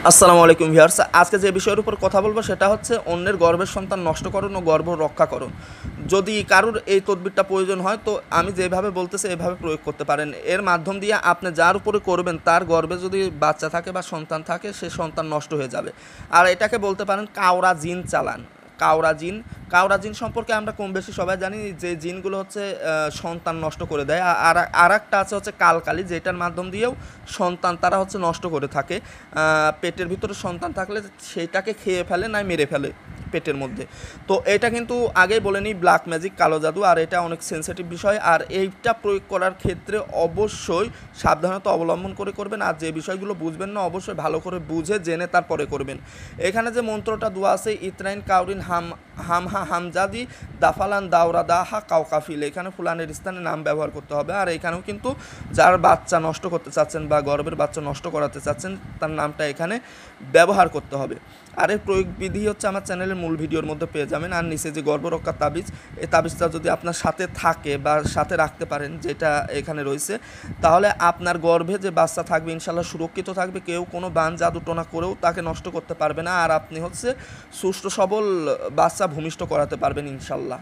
আসসালামু আলাইকুম ভিউয়ার্স, আজকে যে বিষয়ের উপর কথা বলবো সেটা হচ্ছে অন্যের গর্ভের সন্তান নষ্টকরণ ও গর্ভ রক্ষাকরণ। যদি কারোর এই তদবিরটা প্রয়োজন হয় তো আমি যেভাবে বলতেছি এভাবে প্রয়োগ করতে পারেন। এর মাধ্যম দিয়ে আপনি যার উপরে করবেন তার গর্ভে যদি বাচ্চা থাকে বা সন্তান থাকে সে সন্তান নষ্ট হয়ে যাবে। আর এটাকে বলতে পারেন কাওড়া জিন চালান। কাওড়া জিন, কাওড়া জিন সম্পর্কে আমরা কম বেশি সবাই জানি যে জিনগুলো হচ্ছে সন্তান নষ্ট করে দেয়। আর একটা আছে হচ্ছে কালকালি, যেটার মাধ্যম দিয়েও সন্তান তারা হচ্ছে নষ্ট করে থাকে। পেটের ভিতরে সন্তান থাকলে সেইটাকে খেয়ে ফেলে নাই মেরে ফেলে পেটের মধ্যে। তো এটা কিন্তু আগেই বলে নিই ব্ল্যাক ম্যাজিক, কালো জাদু, আর এটা অনেক সেন্সিটিভ বিষয়। আর এইটা প্রয়োগ করার ক্ষেত্রে অবশ্যই সাবধানতা অবলম্বন করে করবেন। আর যে বিষয়গুলো বুঝবেন না অবশ্যই ভালো করে বুঝে জেনে তারপরে করবেন। এখানে যে মন্ত্রটা দেওয়া আছে ইত্রাইন কাউরিন হামহা হামজাদি দাফালান দাওরা দাহা কাউকাফিল, এখানে ফুলানের স্থানে নাম ব্যবহার করতে হবে। আর এখানেও কিন্তু যার বাচ্চা নষ্ট করতে চাচ্ছেন বা গর্ভের বাচ্চা নষ্ট করাতে চাচ্ছেন তার নামটা এখানে ব্যবহার করতে হবে। আর এর প্রয়োগ বিধি হচ্ছে আমার চ্যানেলের মূল ভিডিওর মধ্যে পেয়ে যাবেন। আর নিচে যে গর্ভরক্ষা তাবিজ, এই তাবিজটা যদি আপনার সাথে থাকে বা সাথে রাখতে পারেন যেটা এখানে রয়েছে, তাহলে আপনার গর্ভে যে বাচ্চা থাকবে ইনশাল্লাহ সুরক্ষিত থাকবে। কেউ কোনো বান জাদুটোনা করেও তাকে নষ্ট করতে পারবে না। আর আপনি হচ্ছে সুষ্ঠু সবল বাচ্চা ভূমিষ্ঠ করাতে পারবেন ইনশাল্লাহ।